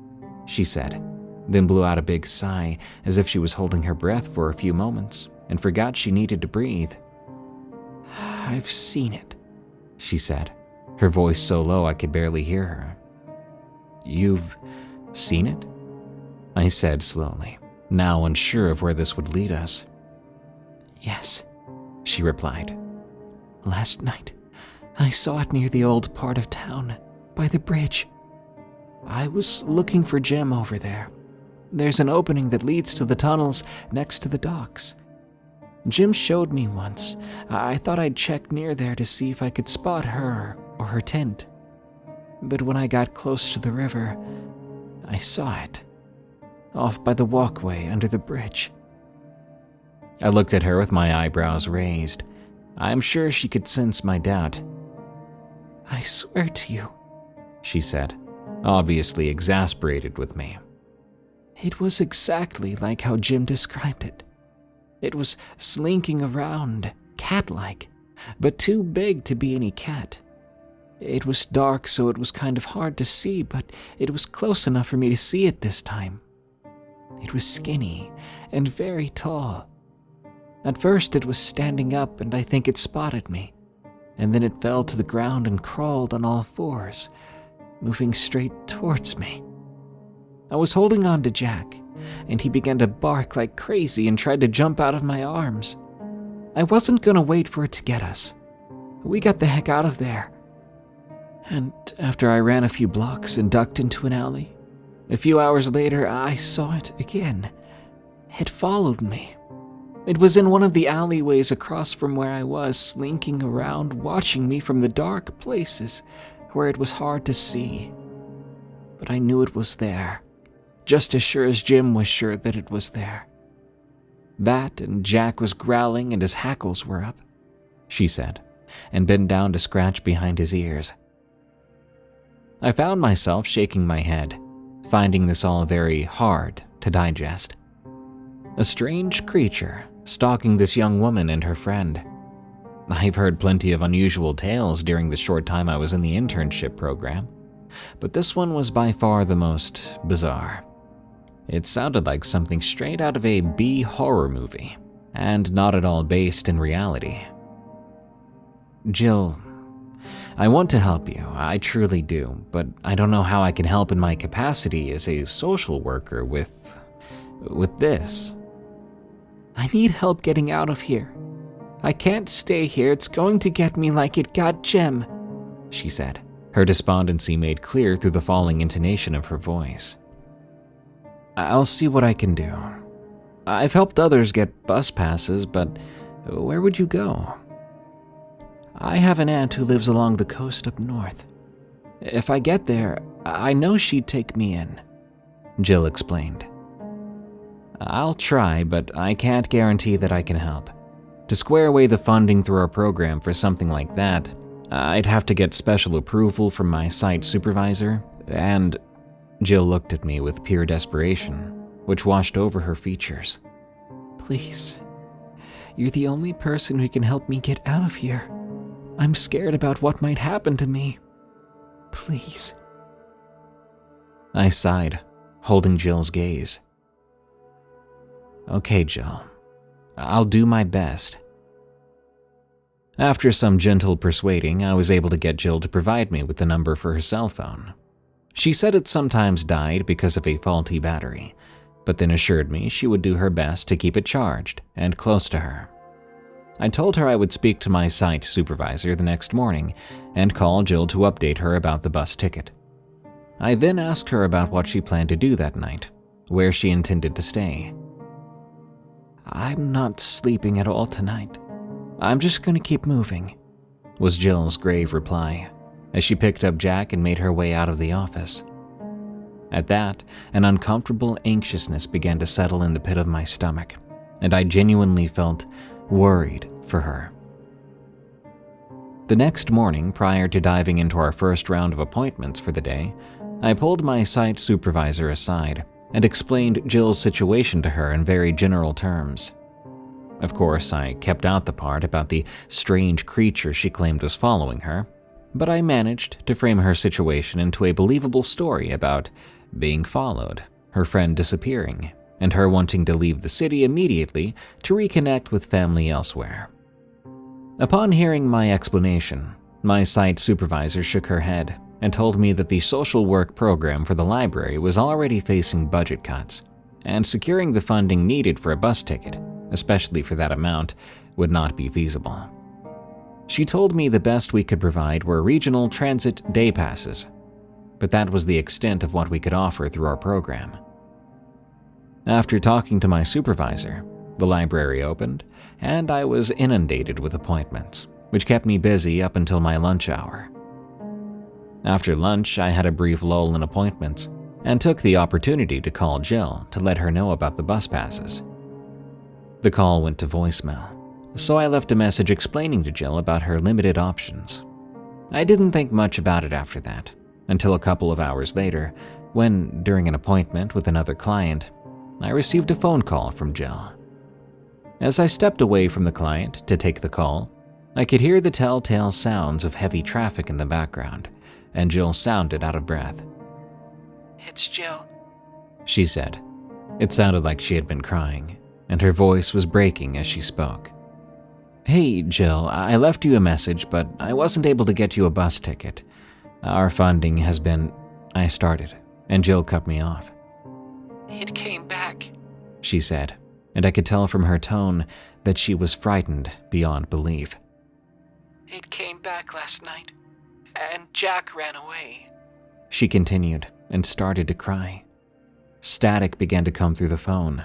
she said, then blew out a big sigh as if she was holding her breath for a few moments and forgot she needed to breathe. "I've seen it," she said, her voice so low I could barely hear her. "You've seen it?" I said slowly, now unsure of where this would lead us. "Yes," she replied. "Last night, I saw it near the old part of town, by the bridge. I was looking for Jim over there. There's an opening that leads to the tunnels next to the docks. Jim showed me once. I thought I'd check near there to see if I could spot her or her tent. But when I got close to the river, I saw it, off by the walkway under the bridge." I looked at her with my eyebrows raised. I'm sure she could sense my doubt. "I swear to you," she said, obviously exasperated with me. "It was exactly like how Jim described it. It was slinking around, cat-like, but too big to be any cat. It was dark, so it was kind of hard to see, but it was close enough for me to see it this time. It was skinny and very tall. At first it was standing up, and I think it spotted me, and then it fell to the ground and crawled on all fours, moving straight towards me. I was holding on to Jack, and he began to bark like crazy and tried to jump out of my arms. I wasn't going to wait for it to get us. We got the heck out of there. And after I ran a few blocks and ducked into an alley, a few hours later I saw it again. It followed me. It was in one of the alleyways across from where I was, slinking around, watching me from the dark places where it was hard to see. But I knew it was there, just as sure as Jim was sure that it was there. That and Jack was growling and his hackles were up," she said, and bent down to scratch behind his ears. I found myself shaking my head, finding this all very hard to digest. A strange creature stalking this young woman and her friend. I've heard plenty of unusual tales during the short time I was in the internship program, but this one was by far the most bizarre. It sounded like something straight out of a B horror movie, and not at all based in reality. "Jill, I want to help you, I truly do, but I don't know how I can help in my capacity as a social worker with this. I need help getting out of here. I can't stay here, it's going to get me like it got Jim," she said, her despondency made clear through the falling intonation of her voice. "I'll see what I can do. I've helped others get bus passes, but where would you go?" "I have an aunt who lives along the coast up north. If I get there, I know she'd take me in," Jill explained. "I'll try, but I can't guarantee that I can help. To square away the funding through our program for something like that, I'd have to get special approval from my site supervisor, and..." Jill looked at me with pure desperation, which washed over her features. "Please, you're the only person who can help me get out of here. I'm scared about what might happen to me. Please." I sighed, holding Jill's gaze. "Okay, Jill. I'll do my best." After some gentle persuading, I was able to get Jill to provide me with the number for her cell phone. She said it sometimes died because of a faulty battery, but then assured me she would do her best to keep it charged and close to her. I told her I would speak to my site supervisor the next morning and call Jill to update her about the bus ticket. I then asked her about what she planned to do that night, where she intended to stay. "I'm not sleeping at all tonight. I'm just going to keep moving," was Jill's grave reply, as she picked up Jack and made her way out of the office. At that, an uncomfortable anxiousness began to settle in the pit of my stomach, and I genuinely felt worried for her. The next morning, prior to diving into our first round of appointments for the day, I pulled my site supervisor aside and explained Jill's situation to her in very general terms. Of course, I kept out the part about the strange creature she claimed was following her, but I managed to frame her situation into a believable story about being followed, her friend disappearing, and her wanting to leave the city immediately to reconnect with family elsewhere. Upon hearing my explanation, my site supervisor shook her head and told me that the social work program for the library was already facing budget cuts, and securing the funding needed for a bus ticket, especially for that amount, would not be feasible. She told me the best we could provide were regional transit day passes, but that was the extent of what we could offer through our program. After talking to my supervisor, the library opened, and I was inundated with appointments, which kept me busy up until my lunch hour. After lunch, I had a brief lull in appointments and took the opportunity to call Jill to let her know about the bus passes. The call went to voicemail, so I left a message explaining to Jill about her limited options. I didn't think much about it after that, until a couple of hours later, when, during an appointment with another client, I received a phone call from Jill. As I stepped away from the client to take the call, I could hear the telltale sounds of heavy traffic in the background, and Jill sounded out of breath. "It's Jill," she said. It sounded like she had been crying, and her voice was breaking as she spoke. "Hey, Jill, I left you a message, but I wasn't able to get you a bus ticket. Our funding has been..." I started, and Jill cut me off. "It came back," she said, and I could tell from her tone that she was frightened beyond belief. "It came back last night, and Jack ran away," she continued and started to cry. Static began to come through the phone.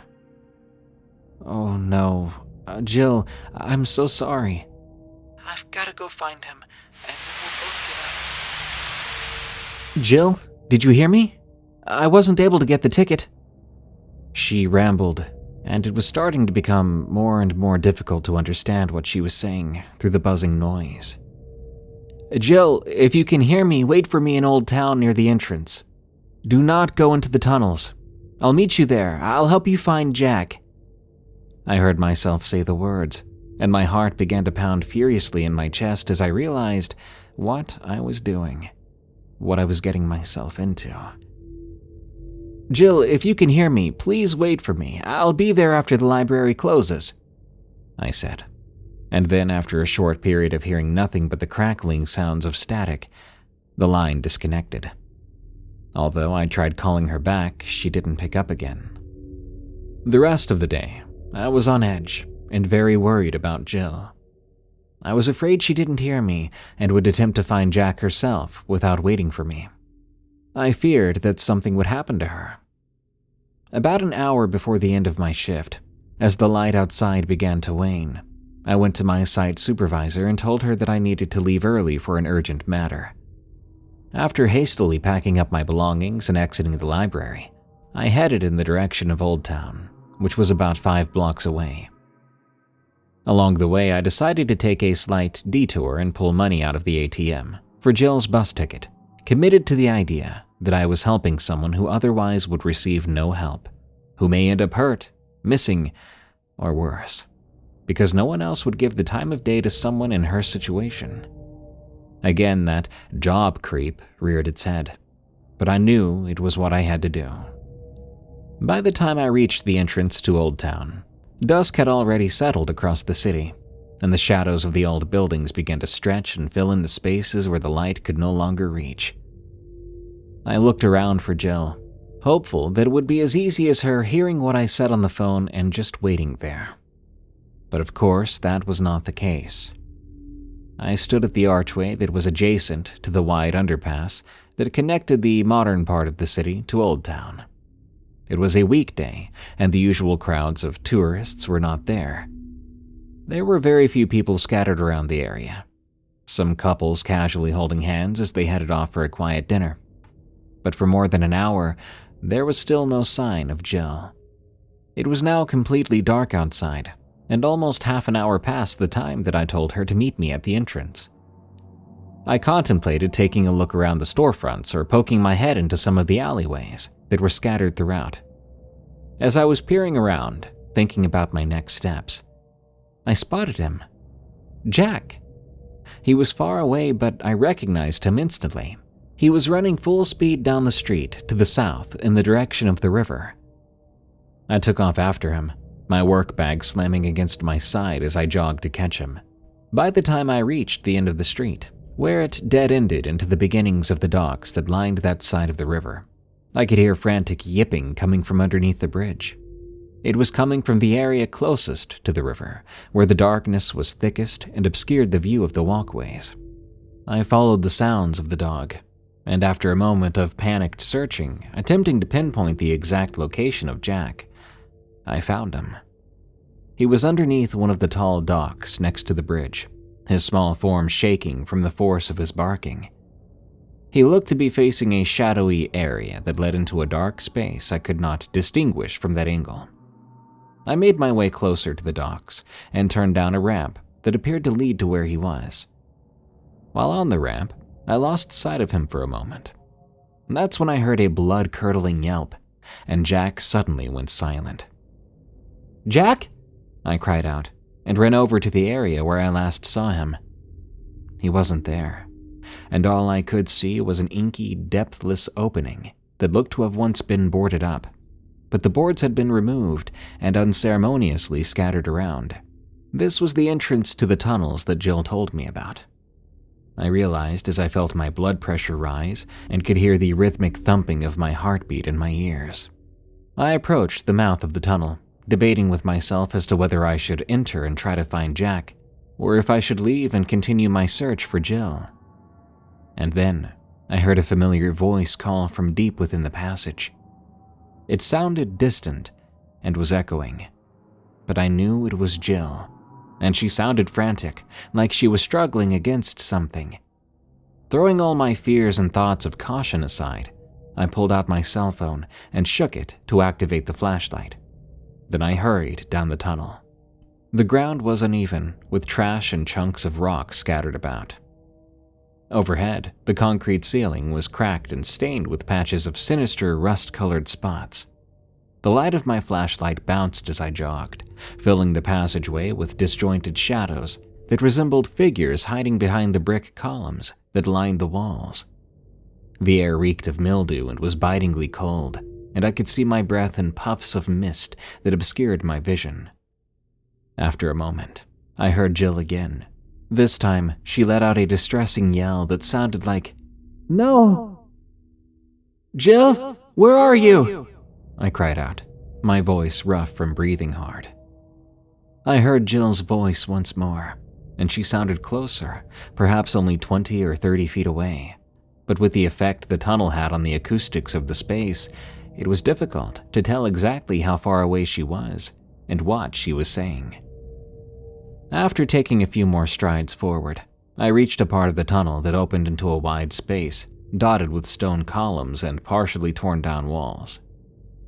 "Oh no, Jill, I'm so sorry." "I've got to go find him, and then we'll both get out." "Jill, did you hear me? I wasn't able to get the ticket." She rambled, and it was starting to become more and more difficult to understand what she was saying through the buzzing noise. "Jill, if you can hear me, wait for me in Old Town near the entrance. Do not go into the tunnels. I'll meet you there. I'll help you find Jack." I heard myself say the words, and my heart began to pound furiously in my chest as I realized what I was doing, what I was getting myself into. "Jill, if you can hear me, please wait for me. I'll be there after the library closes," I said. And then, after a short period of hearing nothing but the crackling sounds of static, the line disconnected. Although I tried calling her back, she didn't pick up again. The rest of the day, I was on edge and very worried about Jill. I was afraid she didn't hear me and would attempt to find Jack herself without waiting for me. I feared that something would happen to her. About an hour before the end of my shift, as the light outside began to wane, I went to my site supervisor and told her that I needed to leave early for an urgent matter. After hastily packing up my belongings and exiting the library, I headed in the direction of Old Town, which was about 5 blocks away. Along the way, I decided to take a slight detour and pull money out of the ATM for Jill's bus ticket, committed to the idea that I was helping someone who otherwise would receive no help, who may end up hurt, missing, or worse, because no one else would give the time of day to someone in her situation. Again, that job creep reared its head, but I knew it was what I had to do. By the time I reached the entrance to Old Town, dusk had already settled across the city, and the shadows of the old buildings began to stretch and fill in the spaces where the light could no longer reach. I looked around for Jill, hopeful that it would be as easy as her hearing what I said on the phone and just waiting there. But of course, that was not the case. I stood at the archway that was adjacent to the wide underpass that connected the modern part of the city to Old Town. It was a weekday, and the usual crowds of tourists were not there. There were very few people scattered around the area, some couples casually holding hands as they headed off for a quiet dinner. but for more than an hour, there was still no sign of Jill. It was now completely dark outside, and almost half an hour past the time that I told her to meet me at the entrance. I contemplated taking a look around the storefronts or poking my head into some of the alleyways that were scattered throughout. As I was peering around, thinking about my next steps, I spotted him. Jack. He was far away, but I recognized him instantly. He was running full speed down the street to the south in the direction of the river. I took off after him, my work bag slamming against my side as I jogged to catch him. By the time I reached the end of the street, where it dead-ended into the beginnings of the docks that lined that side of the river, I could hear frantic yipping coming from underneath the bridge. It was coming from the area closest to the river, where the darkness was thickest and obscured the view of the walkways. I followed the sounds of the dog, and after a moment of panicked searching, attempting to pinpoint the exact location of Jack, I found him. He was underneath one of the tall docks next to the bridge, his small form shaking from the force of his barking. He looked to be facing a shadowy area that led into a dark space I could not distinguish from that angle. I made my way closer to the docks and turned down a ramp that appeared to lead to where he was. While on the ramp, I lost sight of him for a moment. That's when I heard a blood-curdling yelp, and Jack suddenly went silent. "Jack?" I cried out, and ran over to the area where I last saw him. He wasn't there, and all I could see was an inky, depthless opening that looked to have once been boarded up, but the boards had been removed and unceremoniously scattered around. This was the entrance to the tunnels that Jill told me about. I realized as I felt my blood pressure rise and could hear the rhythmic thumping of my heartbeat in my ears. I approached the mouth of the tunnel, debating with myself as to whether I should enter and try to find Jack, or if I should leave and continue my search for Jill. And then, I heard a familiar voice call from deep within the passage. It sounded distant and was echoing, but I knew it was Jill, and she sounded frantic, like she was struggling against something. Throwing all my fears and thoughts of caution aside, I pulled out my cell phone and shook it to activate the flashlight. Then I hurried down the tunnel. The ground was uneven, with trash and chunks of rock scattered about. Overhead, the concrete ceiling was cracked and stained with patches of sinister rust-colored spots. The light of my flashlight bounced as I jogged, filling the passageway with disjointed shadows that resembled figures hiding behind the brick columns that lined the walls. The air reeked of mildew and was bitingly cold, and I could see my breath in puffs of mist that obscured my vision. After a moment, I heard Jill again. This time, she let out a distressing yell that sounded like, "No!" "Jill, where are you?" I cried out, my voice rough from breathing hard. I heard Jill's voice once more, and she sounded closer, perhaps only 20 or 30 feet away. But with the effect the tunnel had on the acoustics of the space, it was difficult to tell exactly how far away she was and what she was saying. After taking a few more strides forward, I reached a part of the tunnel that opened into a wide space, dotted with stone columns and partially torn down walls.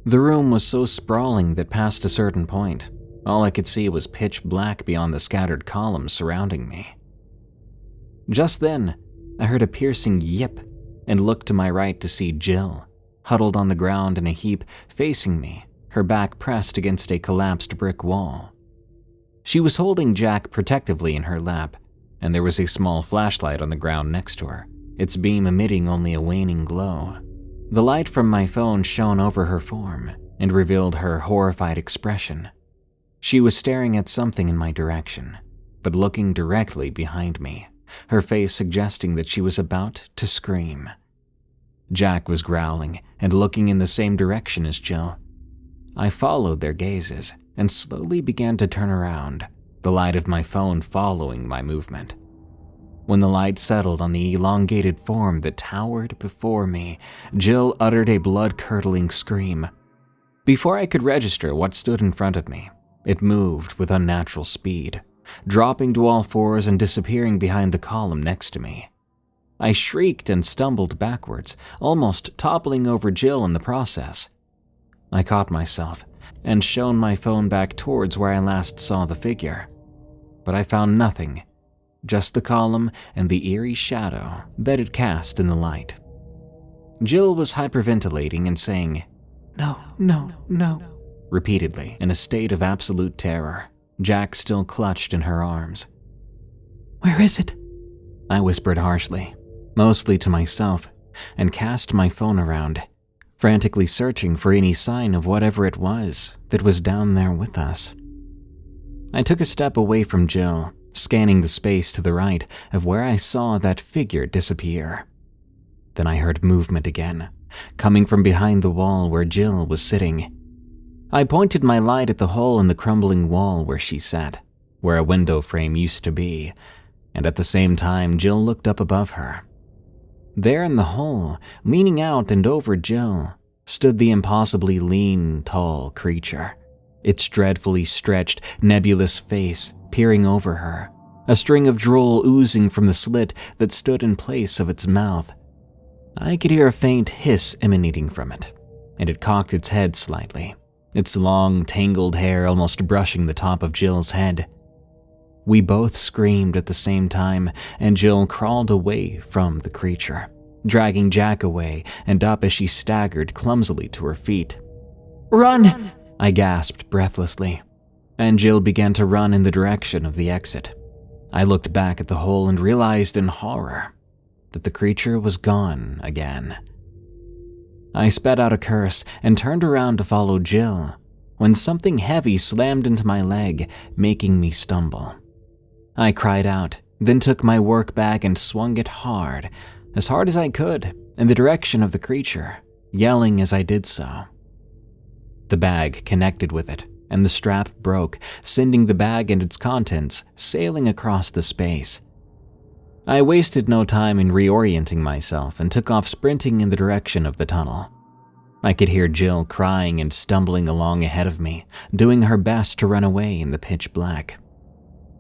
The room was so sprawling that past a certain point, all I could see was pitch black beyond the scattered columns surrounding me. Just then, I heard a piercing yip and looked to my right to see Jill, huddled on the ground in a heap, facing me, her back pressed against a collapsed brick wall. She was holding Jack protectively in her lap, and there was a small flashlight on the ground next to her, its beam emitting only a waning glow. The light from my phone shone over her form and revealed her horrified expression. She was staring at something in my direction, but looking directly behind me, her face suggesting that she was about to scream. Jack was growling and looking in the same direction as Jill. I followed their gazes and slowly began to turn around, the light of my phone following my movement. When the light settled on the elongated form that towered before me, Jill uttered a blood-curdling scream. Before I could register what stood in front of me, it moved with unnatural speed, dropping to all fours and disappearing behind the column next to me. I shrieked and stumbled backwards, almost toppling over Jill in the process. I caught myself and shone my phone back towards where I last saw the figure. But I found nothing, just the column and the eerie shadow that it cast in the light. Jill was hyperventilating and saying, "No, no, no," repeatedly in a state of absolute terror, Jack still clutched in her arms. "Where is it?" I whispered harshly, mostly to myself, and cast my phone around, frantically searching for any sign of whatever it was that was down there with us. I took a step away from Jill, scanning the space to the right of where I saw that figure disappear. Then I heard movement again, coming from behind the wall where Jill was sitting. I pointed my light at the hole in the crumbling wall where she sat, where a window frame used to be, and at the same time Jill looked up above her. There in the hole, leaning out and over Jill, stood the impossibly lean, tall creature, its dreadfully stretched, nebulous face peering over her, a string of drool oozing from the slit that stood in place of its mouth. I could hear a faint hiss emanating from it, and it cocked its head slightly, its long, tangled hair almost brushing the top of Jill's head. We both screamed at the same time, and Jill crawled away from the creature, dragging Jack away and up as she staggered clumsily to her feet. "Run!" I gasped breathlessly, and Jill began to run in the direction of the exit. I looked back at the hole and realized in horror that the creature was gone again. I sped out a curse and turned around to follow Jill, when something heavy slammed into my leg, making me stumble. I cried out, then took my work bag and swung it hard as I could, in the direction of the creature, yelling as I did so. The bag connected with it, and the strap broke, sending the bag and its contents sailing across the space. I wasted no time in reorienting myself and took off sprinting in the direction of the tunnel. I could hear Jill crying and stumbling along ahead of me, doing her best to run away in the pitch black.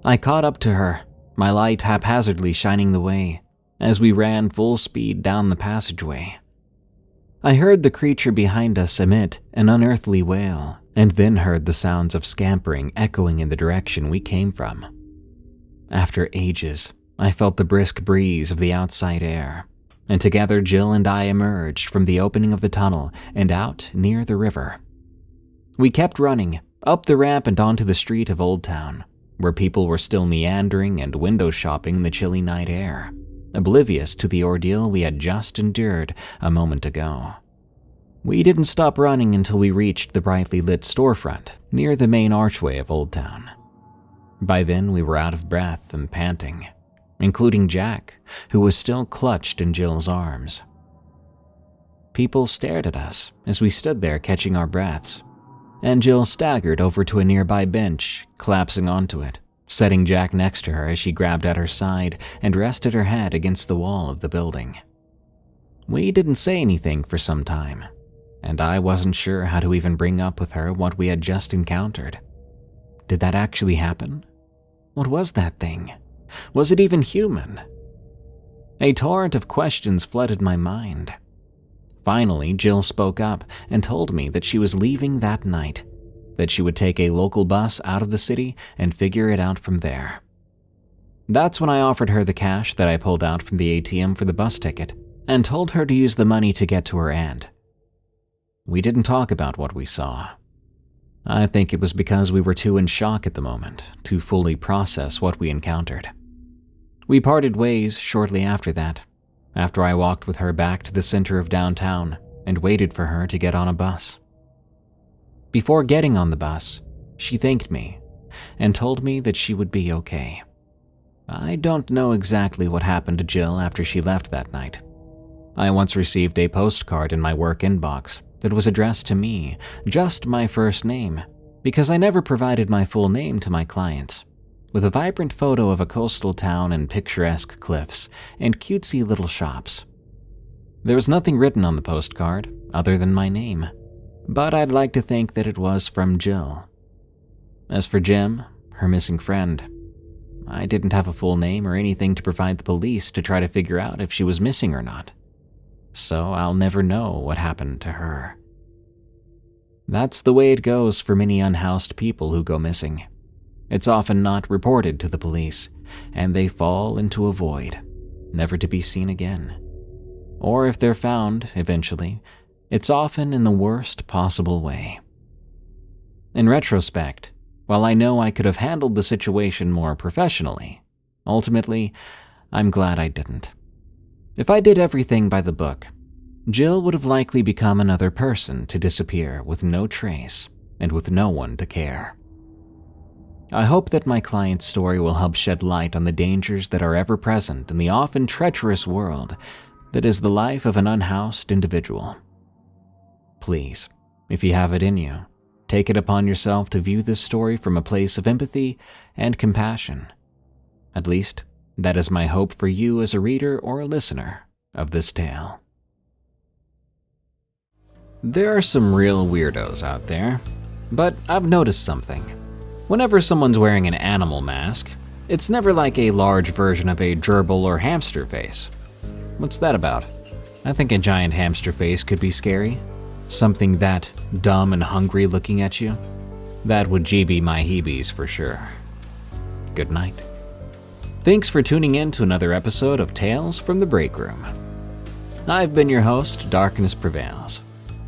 I caught up to her, my light haphazardly shining the way, as we ran full speed down the passageway. I heard the creature behind us emit an unearthly wail, and then heard the sounds of scampering echoing in the direction we came from. After ages, I felt the brisk breeze of the outside air, and together Jill and I emerged from the opening of the tunnel and out near the river. We kept running, up the ramp and onto the street of Old Town, where people were still meandering and window shopping in the chilly night air, oblivious to the ordeal we had just endured a moment ago. We didn't stop running until we reached the brightly lit storefront near the main archway of Old Town. By then we were out of breath and panting, including Jack, who was still clutched in Jill's arms. People stared at us as we stood there catching our breaths, and Jill staggered over to a nearby bench, collapsing onto it, setting Jack next to her as she grabbed at her side and rested her head against the wall of the building. We didn't say anything for some time, and I wasn't sure how to even bring up with her what we had just encountered. Did that actually happen? What was that thing? Was it even human? A torrent of questions flooded my mind. Finally, Jill spoke up and told me that she was leaving that night, that she would take a local bus out of the city and figure it out from there. That's when I offered her the cash that I pulled out from the ATM for the bus ticket and told her to use the money to get to her aunt. We didn't talk about what we saw. I think it was because we were too in shock at the moment to fully process what we encountered. We parted ways shortly after that, after I walked with her back to the center of downtown and waited for her to get on a bus. Before getting on the bus, she thanked me and told me that she would be okay. I don't know exactly what happened to Jill after she left that night. I once received a postcard in my work inbox that was addressed to me, just my first name, because I never provided my full name to my clients, with a vibrant photo of a coastal town and picturesque cliffs and cutesy little shops. There was nothing written on the postcard other than my name, but I'd like to think that it was from Jill. As for Jim, her missing friend, I didn't have a full name or anything to provide the police to try to figure out if she was missing or not. So I'll never know what happened to her. That's the way it goes for many unhoused people who go missing. It's often not reported to the police, and they fall into a void, never to be seen again. Or if they're found, eventually, it's often in the worst possible way. In retrospect, while I know I could have handled the situation more professionally, ultimately, I'm glad I didn't. If I did everything by the book, Jill would have likely become another person to disappear with no trace and with no one to care. I hope that my client's story will help shed light on the dangers that are ever present in the often treacherous world that is the life of an unhoused individual. Please, if you have it in you, take it upon yourself to view this story from a place of empathy and compassion. At least, that is my hope for you as a reader or a listener of this tale. There are some real weirdos out there, but I've noticed something. Whenever someone's wearing an animal mask, it's never like a large version of a gerbil or hamster face. What's that about? I think a giant hamster face could be scary. Something that dumb and hungry looking at you. That would GB my heebies for sure. Good night. Thanks for tuning in to another episode of Tales from the Break Room. I've been your host, Darkness Prevails.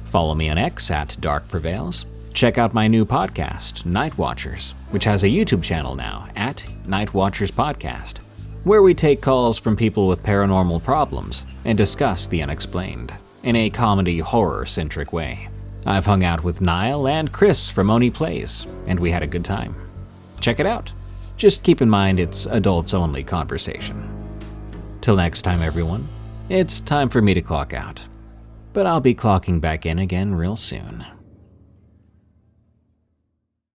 Follow me on X at Dark Prevails. Check out my new podcast, Night Watchers, which has a YouTube channel now at Night Watchers Podcast, where we take calls from people with paranormal problems and discuss the unexplained in a comedy horror-centric way. I've hung out with Niall and Chris from Oni Plays, and we had a good time. Check it out. Just keep in mind it's adults-only conversation. Till next time, everyone, it's time for me to clock out. But I'll be clocking back in again real soon.